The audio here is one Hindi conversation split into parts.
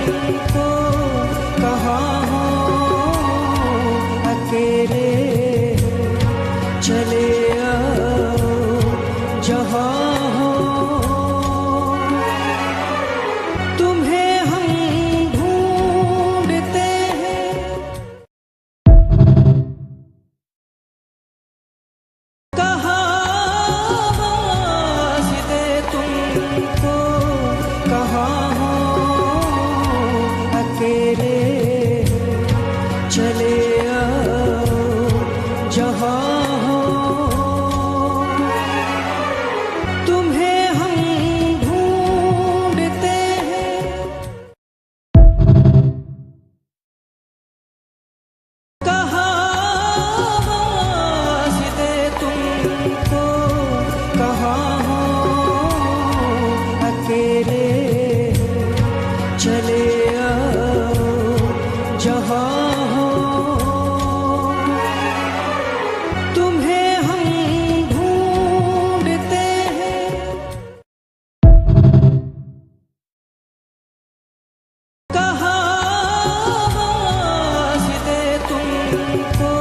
तुमको कहाँ हो अकेले चले आओ जहाँ हो तुम्हें हम ढूंढते हैं कहाँ वास्ते तुमको कहाँ हो अकेले चले आओ जहाँ हो तुम्हें हम ढूंढते हैं कहाँ वास्ते तुमको कहाँ हो अकेले चले आओ जहाँ हो तुम्हें हम ढूंढते हैं कहाँ वास्ते तुमको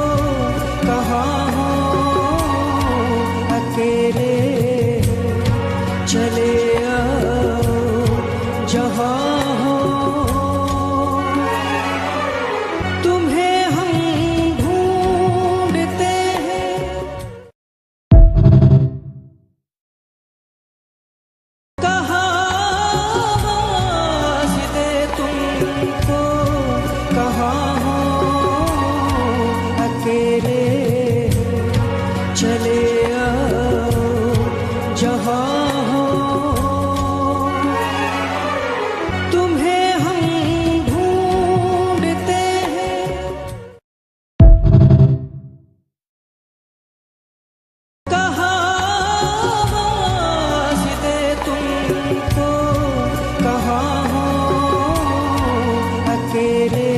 कहाँ हो अकेले चले आओ जहाँ हो तुम्हें हम ढूंढते हैं कहाँ वास्ते तुमको कहाँ हो अकेले चले आओ जहाँ हो तुम्हें हम ढूंढते हैं कहाँ वास्ते तुमको कहाँ हो अकेले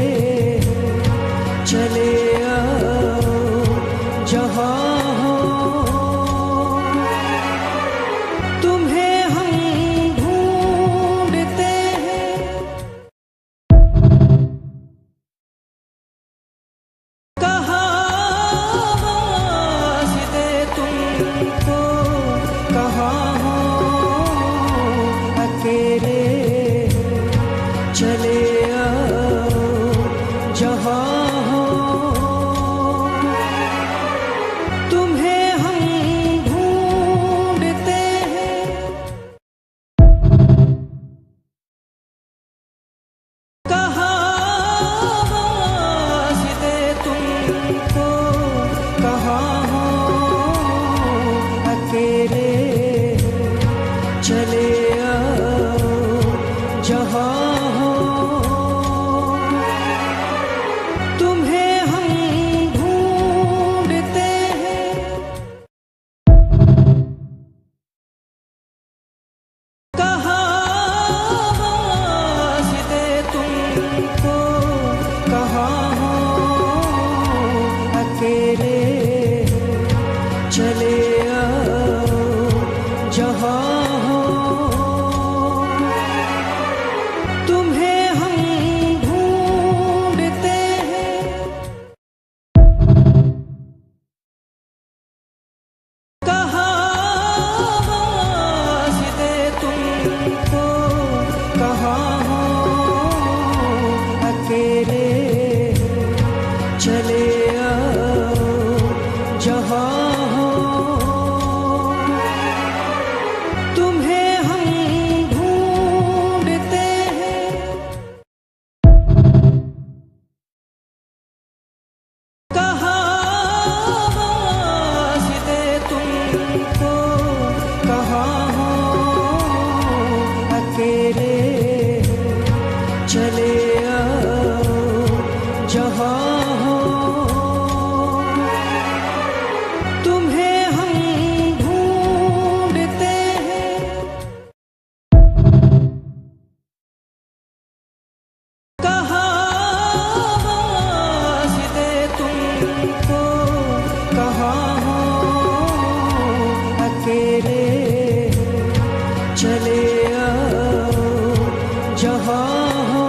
चले आओ जहाँ हो तुम्हें हम ढूंढते हैं कहाँ वास्ते तुमको कहाँ हो अकेले चले आओ जहाँ हो तुम्हें हम ढूंढते हैं कहाँ वास्ते तुमको कहाँ हो अकेले चले आओ जहाँ हो तुम्हें हम ढूंढते हैं कहाँ वास्ते तुमको कहाँ हो अकेले चले आओ जहाँ हो तुम्हें हम ढूंढते हैं कहाँ वास्ते तुमको कहाँ हो अकेले चले आओ जहाँ हो तुम्हें हम ढूंढते हैं कहाँ वास्ते तुमको कहाँ हो अकेले चले आओ जहाँ हो तुम्हें हम ढूंढते हैं कहाँ वास्ते तुमको कहाँ हो अकेले चले आओ जहाँ हो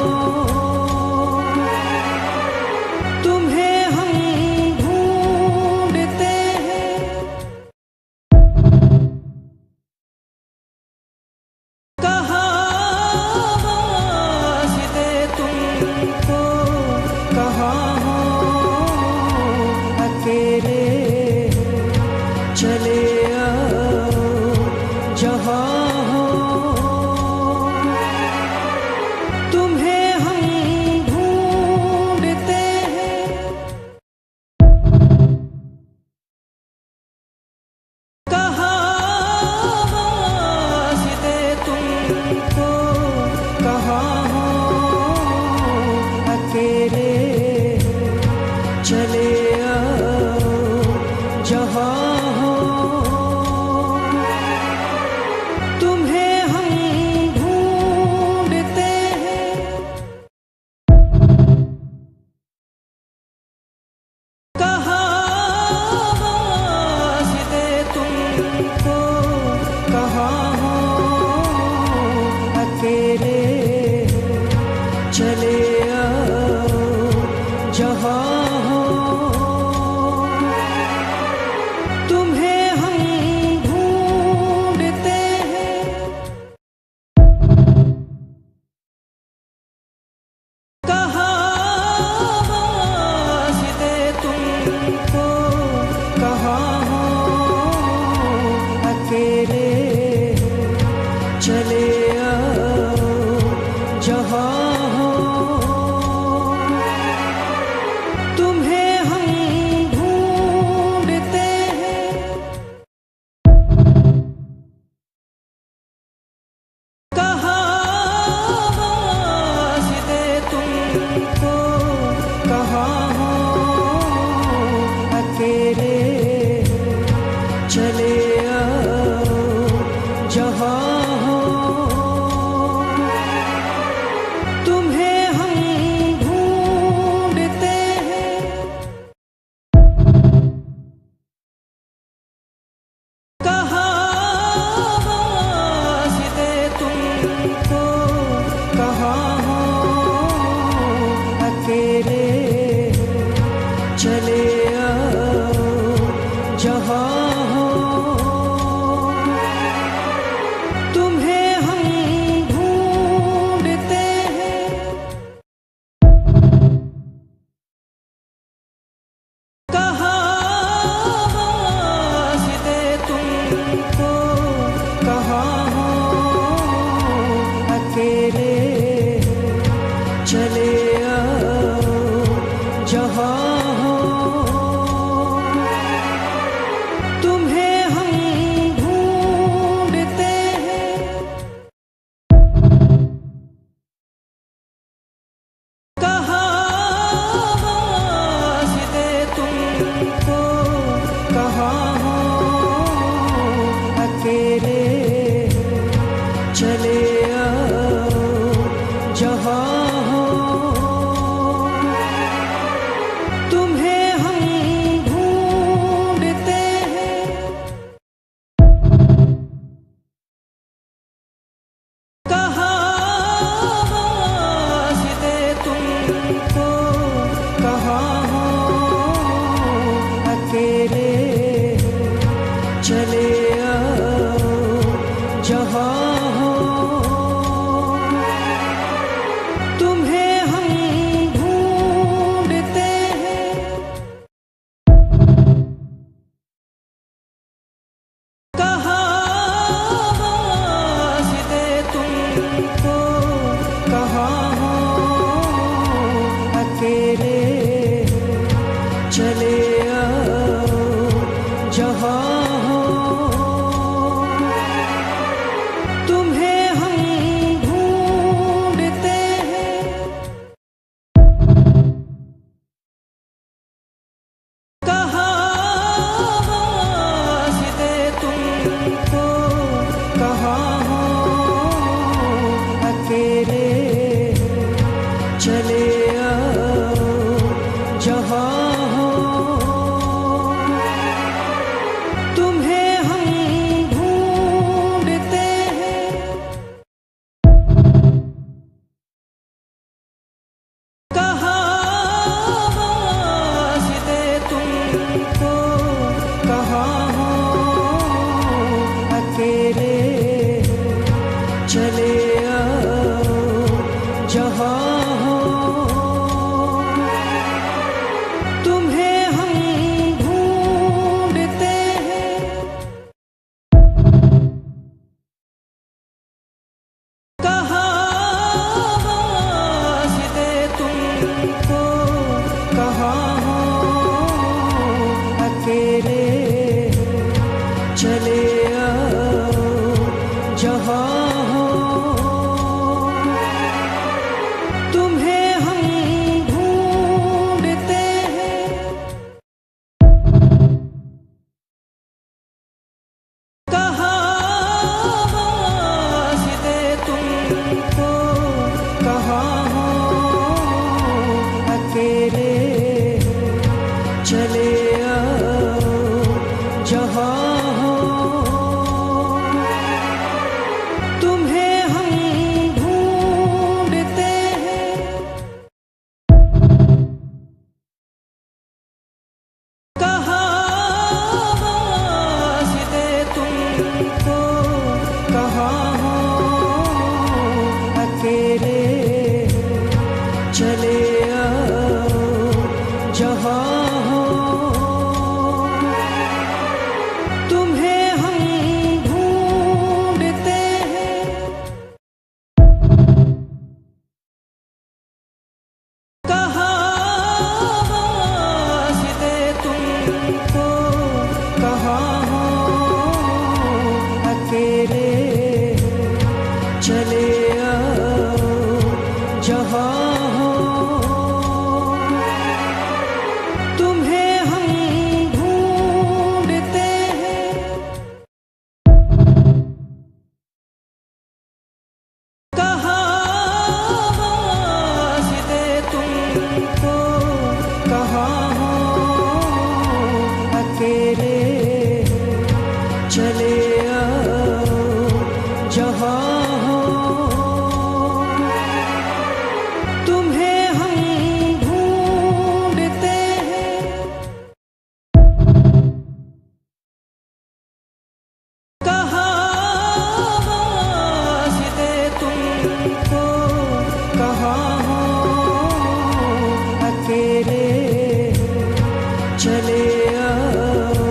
चले आओ जहाँ हो तुम्हें हम ढूंढते हैं कहाँ वास्ते तुमको कहाँ हो अकेले चले आओ जहाँ हो तुम्हें हम ढूंढते हैं कहाँ वास्ते तुमको कहाँ हो अकेले चले आओ जहाँ हो तुम्हें हम ढूंढते हैं कहाँ वास्ते तुमको कहाँ हो अकेले चले आओ जहाँ हो तुम्हें हम ढूंढते हैं कहाँ वास्ते तुमको कहाँ हो अकेले चले आओ जहाँ हो तुम्हें हम ढूंढते हैं कहाँ वास्ते तुमको कहाँ हो अकेले चले आओ जहाँ हो तुम्हें हम ढूंढते हैं कहाँ वास्ते तुमको कहाँ हो अकेले चले आओ जहाँ हो तुम्हें हम ढूंढते हैं कहाँ वास्ते तुमको कहाँ हो अकेले चले आओ जहाँ हो तुम्हें हम ढूंढते हैं कहाँ वास्ते तुमको कहाँ हो अकेले चले आओ जहाँ हो तुम्हें हम ढूंढते हैं कहाँ वास्ते तुमको कहाँ हो अकेले चले आओ जहाँ हो तुम्हें हम ढूंढते हैं कहाँ वास्ते तुमको कहाँ हो अकेले चले आओ जहाँ हो तुम्हें हम चले आओ जहाँ हो, तुम्हें हम ढूंढते हैं। कहाँ वास्ते तुमको, कहाँ हो अकेले, चले आओ जहाँ हो, तुम्हें हम ढूंढते हैं। कहाँ वास्ते तुमको, कहाँ हो अकेले, चले आओ जहाँ हो, तुम्हें हम ढूंढते हैं। कहाँ वास्ते तुमको, कहाँ हो अकेले, चले आओ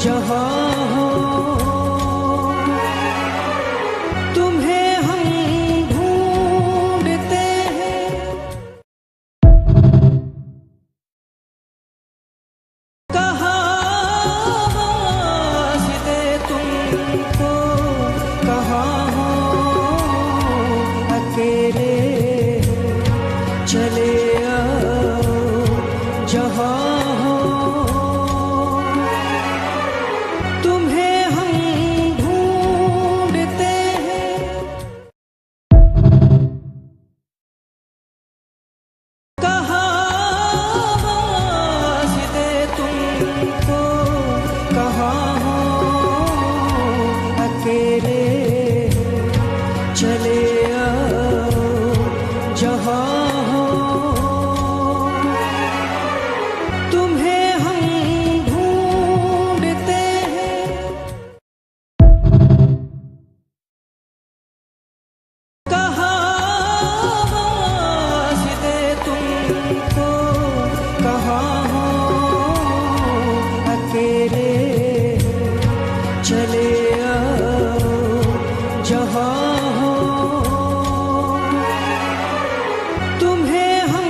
जहाँ हो, तुम्हें हम ढूंढते हैं। कहाँ वास्ते तुमको, कहाँ हो अकेले, चले आओ जहाँ हो, तुम्हें हम ढूंढते हैं। कहाँ वास्ते तुमको, कहाँ हो अकेले, चले आओ जहाँ हो, तुम्हें हम ढूंढते हैं। कहाँ वास्ते तुमको, कहाँ हो अकेले, चले आओ जहाँ हो, तुम्हें हम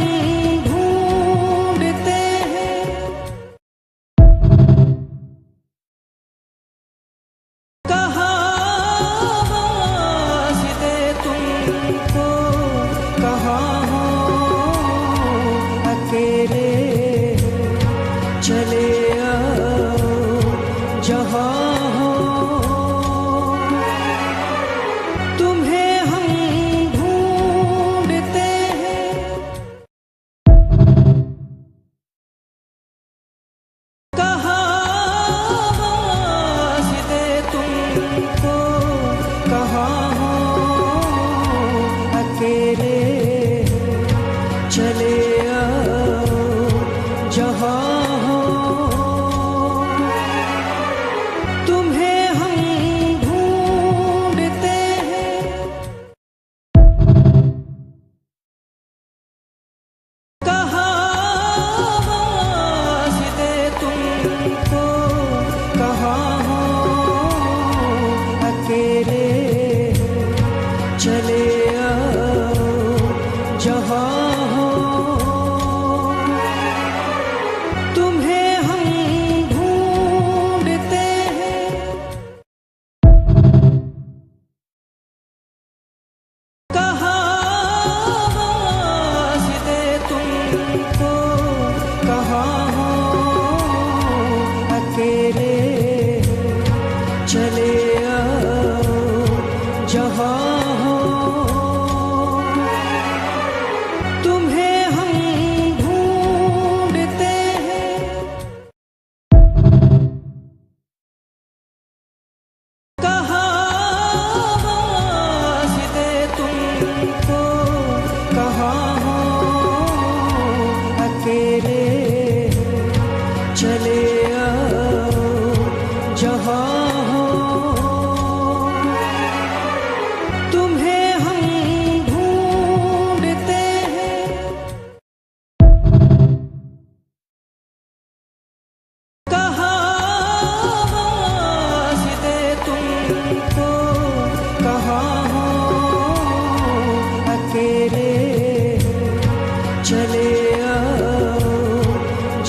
चले आओ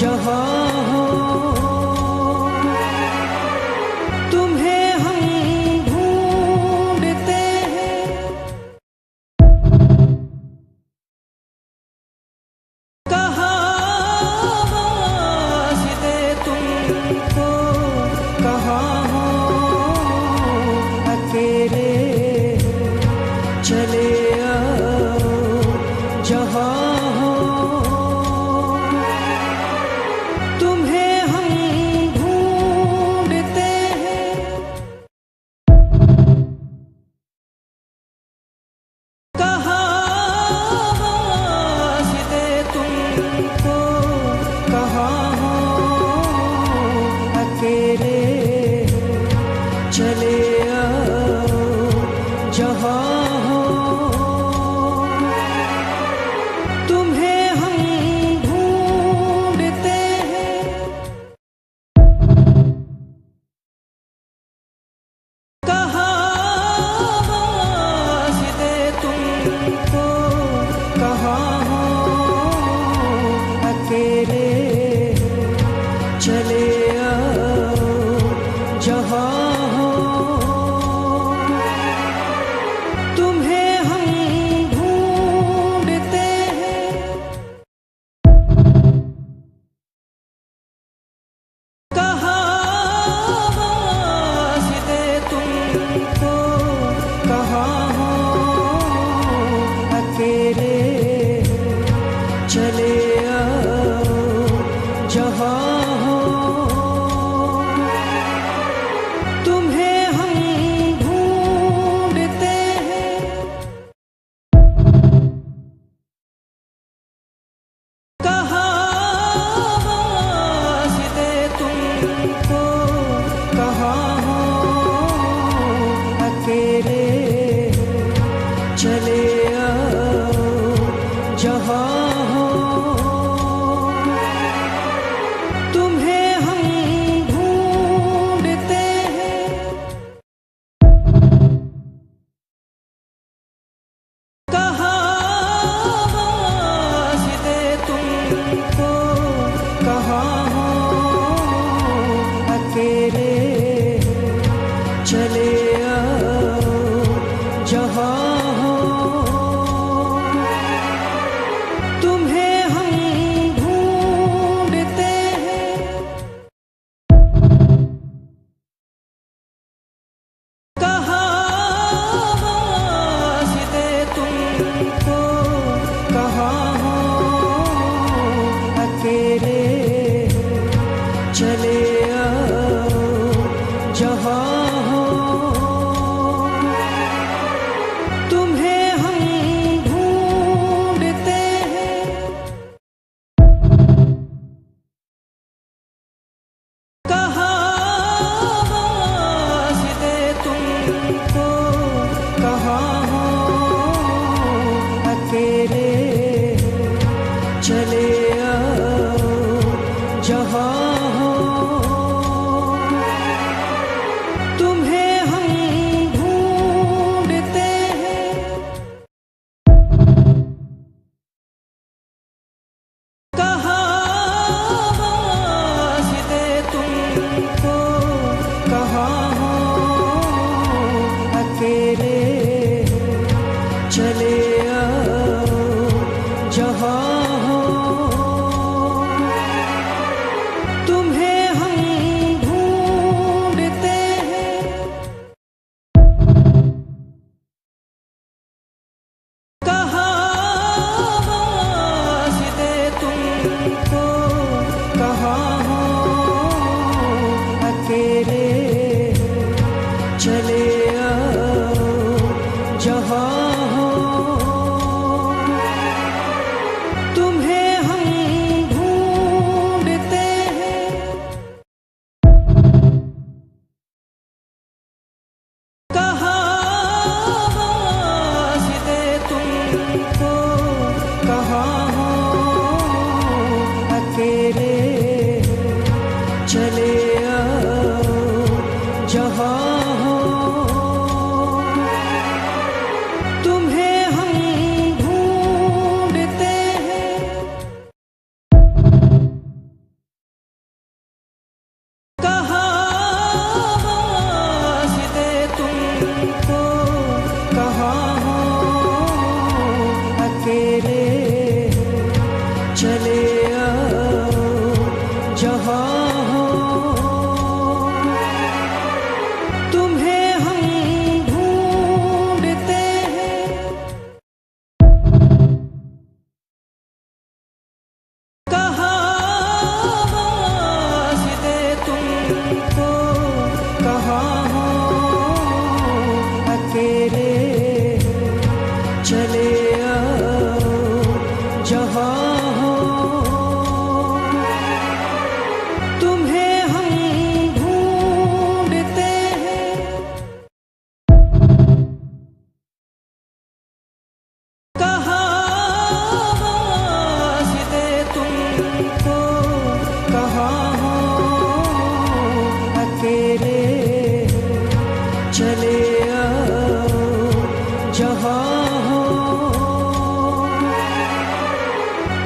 जहाँ हो तुम्हें हम ढूंढते हैं। कहाँ वास्ते तुमको कहाँ हो अकेले चले आओ जहाँ हो तुम्हें हम ढूंढते हैं। कहाँ वास्ते तुमको कहाँ हो अकेले चले आओ जहाँ हो तुम्हें हम ढूंढते हैं। कहाँ वास्ते तुमको कहाँ हो अकेले चले आओ जहाँ हो तुम्हें हम ढूंढते हैं। कहाँ वास्ते तुमको कहाँ हो अकेले चले आओ जहाँ हो तुम्हें हम ढूंढते हैं। कहाँ वास्ते तुमको कहाँ हो अकेले चले आओ जहाँ हो तुम्हें हम ढूंढते हैं। कहाँ वास्ते तुमको कहाँ हो अकेले चले आओ जहाँ हो तुम्हें हम ढूंढते हैं। कहाँ वास्ते तुमको कहाँ हो अकेले चले आओ जहाँ हो तुम्हें हम ढूंढते हैं। कहाँ वास्ते तुमको कहाँ हो अकेले चले आओ जहाँ हो तुम्हें हम ढूंढते हैं। कहाँ वास्ते तुमको कहाँ हो अकेले चले आओ जहाँ हो तुम्हें हम ढूंढते हैं। कहाँ वास्ते तुमको कहाँ हो अकेले चले आओ जहाँ हो जहाँ हो तुम्हें हम ढूंढते हैं। कहाँ वास्ते तुमको, कहाँ हो अकेले चले आओ जहाँ हो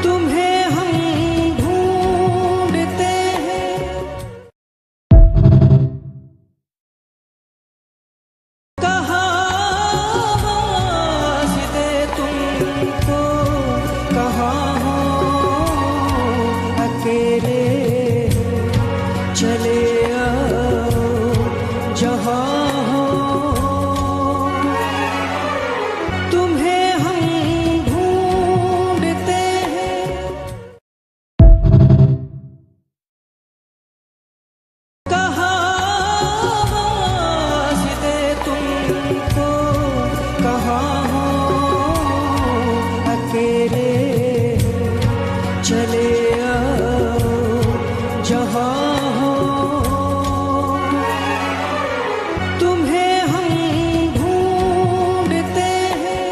तुम्हें हम ढूंढते हैं। कहाँ वास्ते तुमको, कहाँ हो अकेले चले आओ जहाँ हो तुम्हें हम ढूंढते हैं। कहाँ वास्ते तुमको, कहाँ हो अकेले चले आओ जहाँ हो तुम्हें हम ढूंढते हैं।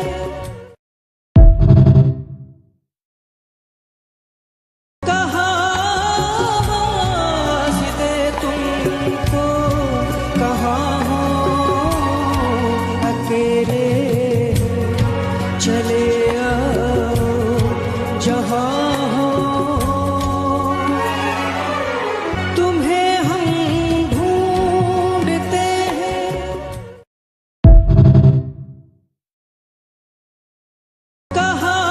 कहाँ वास्ते तुमको, कहाँ हो अकेले चले आओ जहाँ हो तुम्हें हम ढूंढते हैं। कहाँ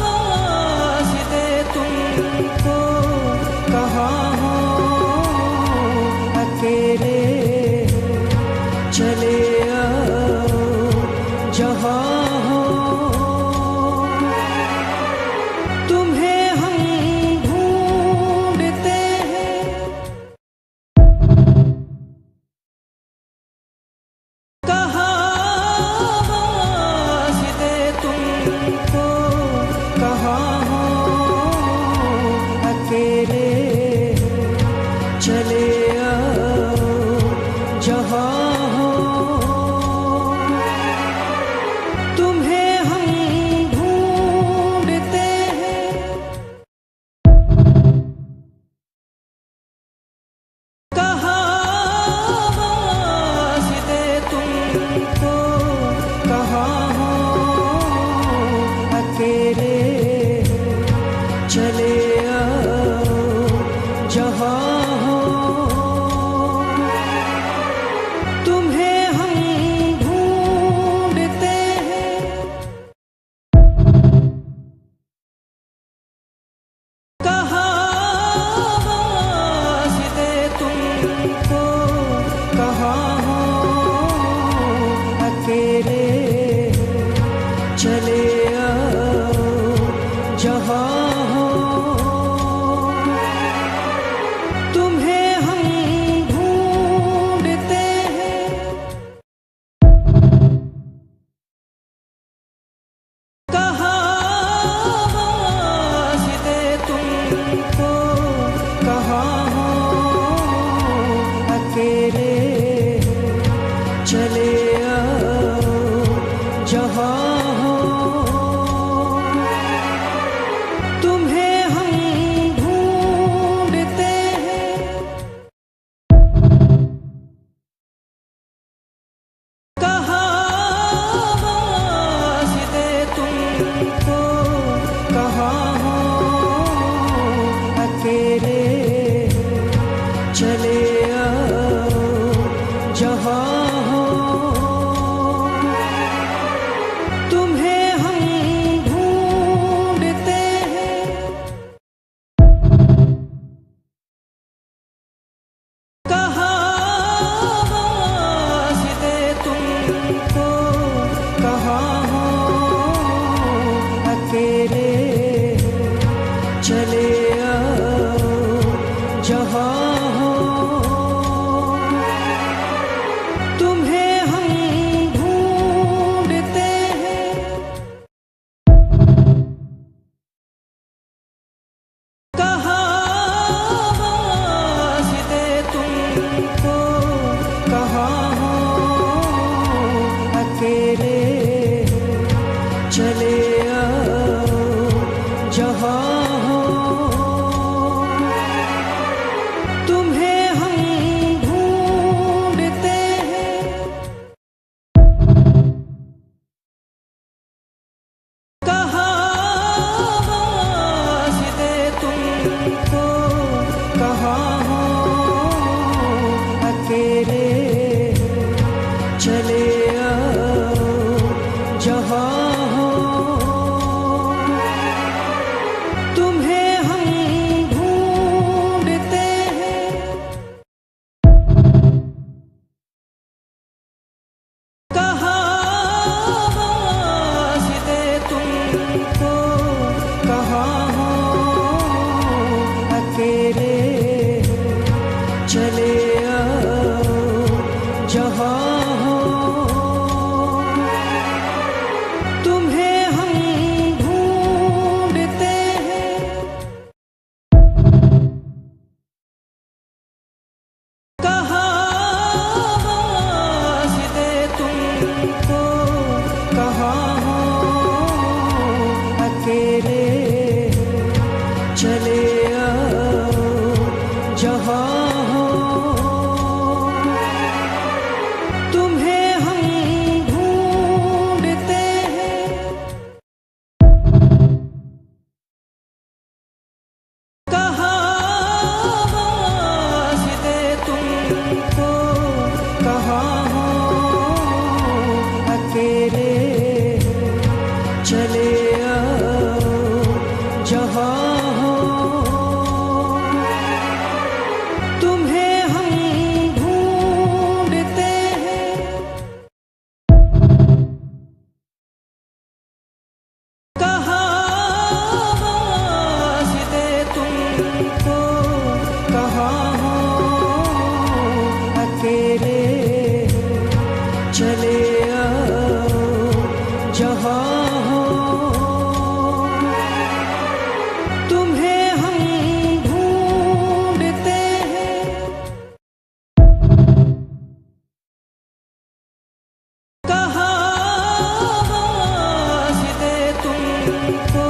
वास्ते तुमको, कहाँ हो अकेले चले आओ जहाँ हो तुम्हें हम ढूंढते हैं। कहाँ वास्ते तुमको, कहाँ हो अकेले चले आओ जहाँ हो तुम्हें हम ढूंढते हैं। कहाँ वास्ते तुमको, कहाँ हो अकेले चले आओ जहाँ हो तुम्हें हम ढूंढते हैं। कहाँ वास्ते तुमको, कहाँ हो अकेले चले आओ जहाँ हो तुम्हें हम ढूंढते हैं। कहाँ वास्ते तुमको, कहाँ हो अकेले चले आओ जहाँ हो तुम्हें हम ढूंढते हैं। कहाँ वास्ते तुमको, कहाँ हो अकेले चले आओ जहाँ हो तुम्हें हम ढूंढते हैं। कहाँ वास्ते तुमको, कहाँ हो अकेले चले आओ जहाँ हो तुम्हें हम ढूंढते हैं। जहाँ हो तुम्हें हम ढूंढते हैं। कहाँ वास्ते तुमको, कहाँ हो अकेले चले आओ जहाँ हो तुम्हें हम ढूंढते हैं। कहाँ वास्ते तुमको,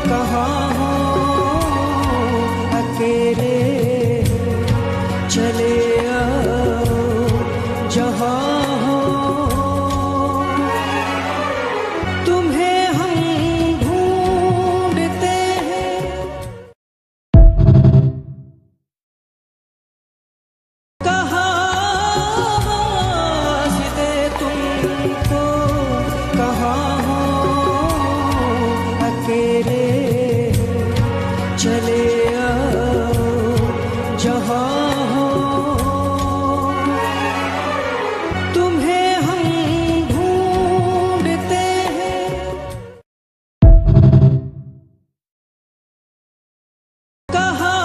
कहाँ हो अकेले चले आओ जहाँ हो तुम्हें हम ढूंढते हैं। कहाँ वास्ते तुमको, कहाँ हो अकेले चले आओ जहाँ हो तुम्हें हम ढूंढते हैं। कहाँ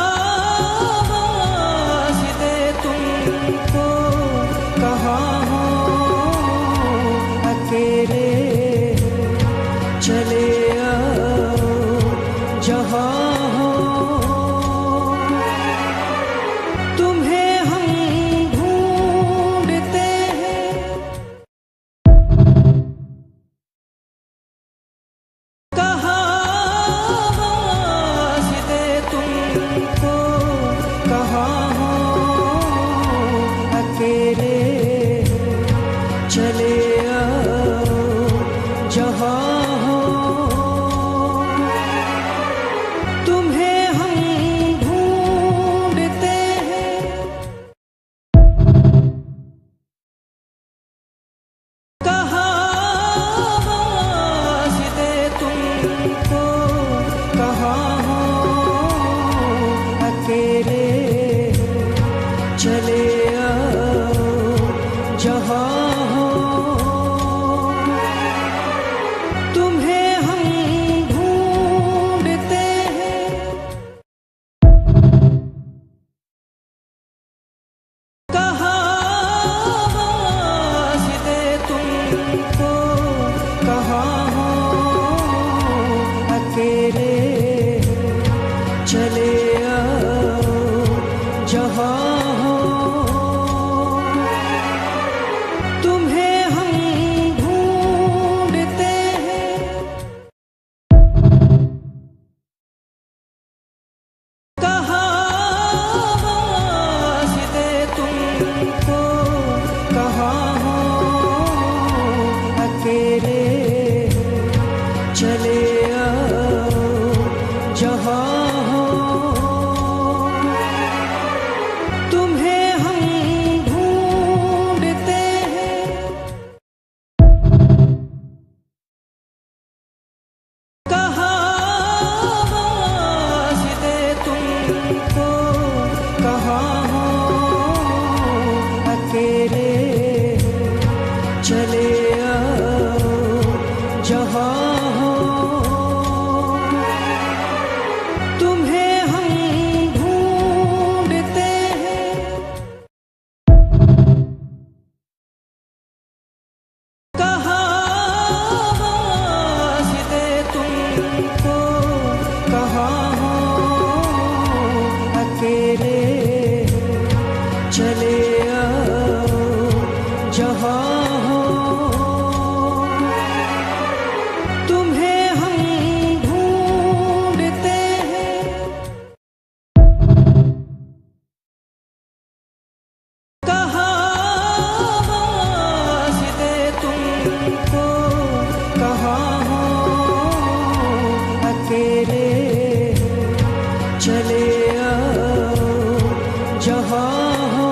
वास्ते तुमको, कहाँ हो अकेले चले आओ जहाँ हो तुम्हें हम ढूंढते हैं। कहाँ वास्ते तुमको, कहाँ हो अकेले चले आओ जहाँ हो तुम्हें हम ढूंढते हैं। कहाँ वास्ते तुमको, कहाँ हो अकेले चले आओ जहाँ हो तुम्हें हम ढूंढते हैं। कहाँ वास्ते तुमको, कहाँ हो अकेले चले आओ जहाँ हो तुम्हें हम ढूंढते हैं। कहाँ वास्ते तुमको, कहाँ हो अकेले चले आओ जहाँ हो तुम्हें हम ढूंढते हैं। कहाँ वास्ते तुमको, कहाँ हो अकेले चले आओ जहाँ हो तुम्हें हम ढूंढते हैं। कहाँ वास्ते तुमको, कहाँ हो अकेले चले आओ जहाँ हो तुम्हें हम ढूंढते हैं। कहाँ वास्ते तुमको, कहाँ हो अकेले चले आओ जहाँ हो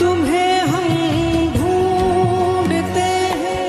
तुम्हें हम ढूंढते हैं।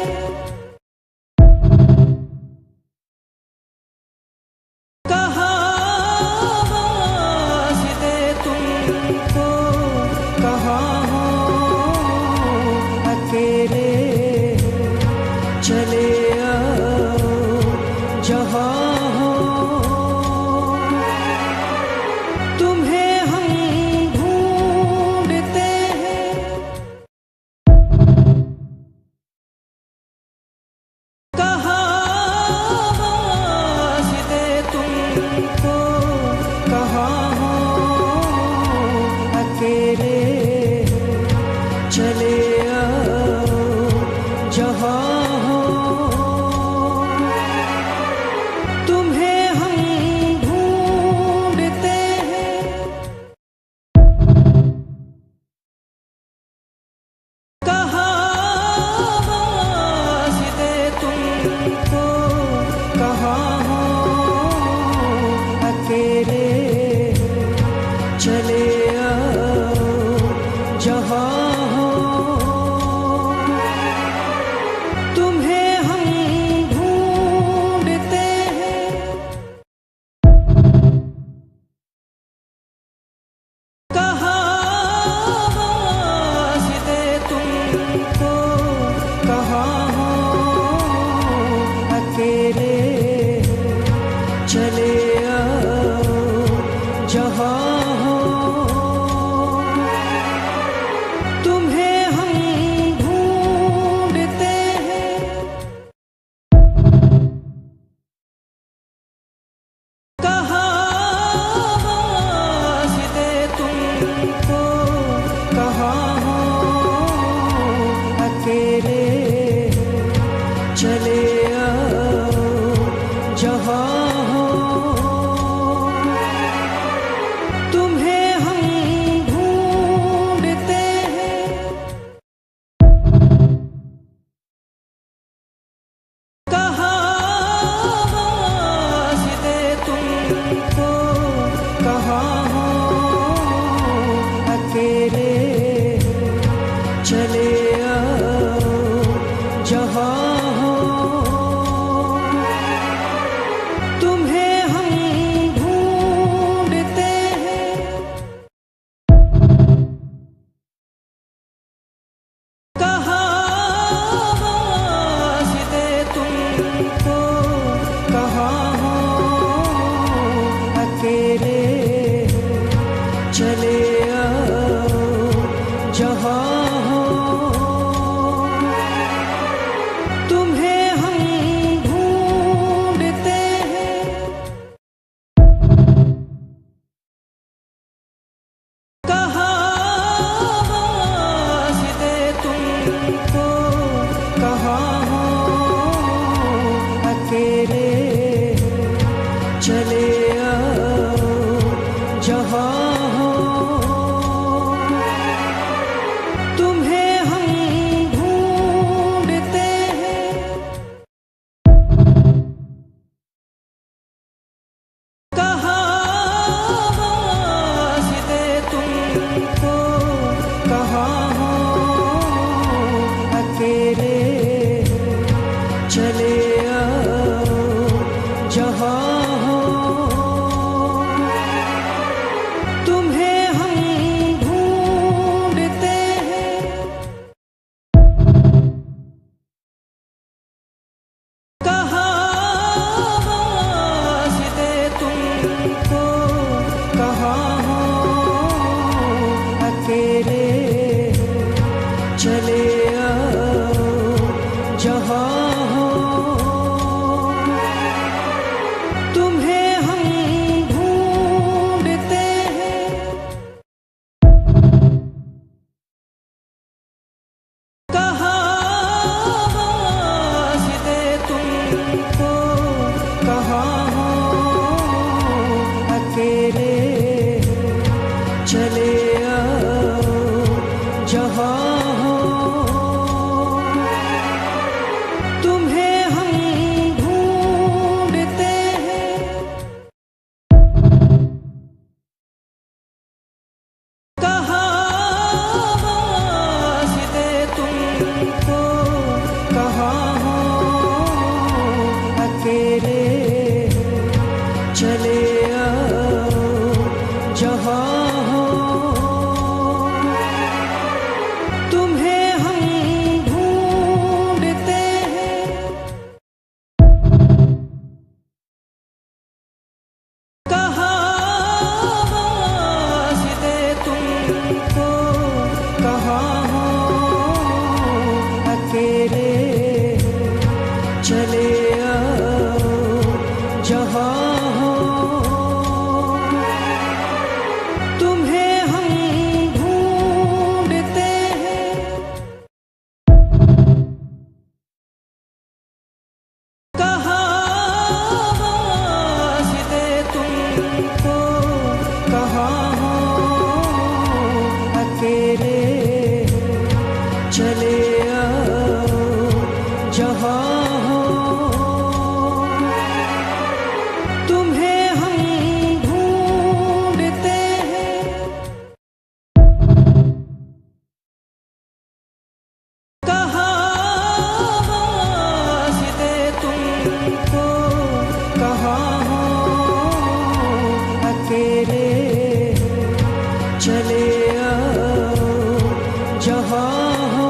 अकेले चले आओ जहाँ हो, तुम्हें हम ढूंढते हैं। कहाँ वास्ते तुमको, कहाँ हो अकेले चले आओ जहाँ हो, तुम्हें हम ढूंढते हैं। कहाँ वास्ते तुमको, कहाँ हो अकेले चले आओ जहाँ हो, तुम्हें हम ढूंढते हैं। कहाँ वास्ते तुमको, कहाँ हो अकेले चले आओ जहाँ हो,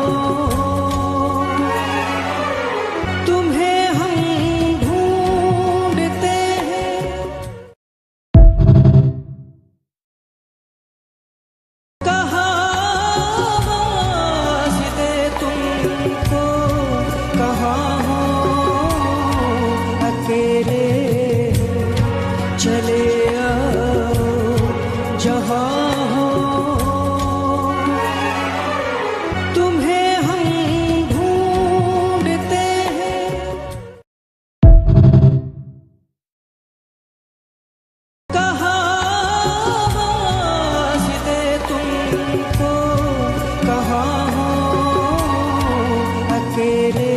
तुम्हें हम ढूंढते हैं। कहाँ वास्ते तुमको, कहाँ हो अकेले चले आओ जहाँ हो, तुम्हें हम ढूंढते हैं। कहाँ वास्ते तुमको, कहाँ हो अकेले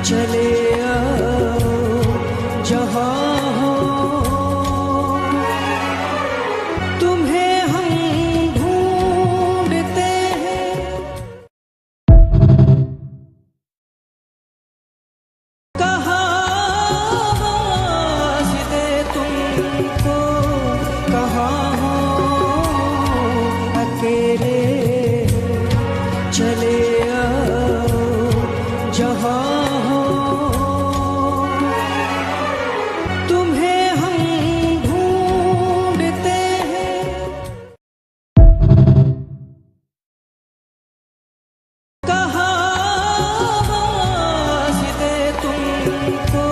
चले आओ जहाँ हो, तुम्हें हम ढूंढते हैं। कहाँ वास्ते तुमको, कहाँ हो अकेले चले आओ जहाँ हो, तुम्हें हम ढूंढते हैं। कहाँ वास्ते तुमको,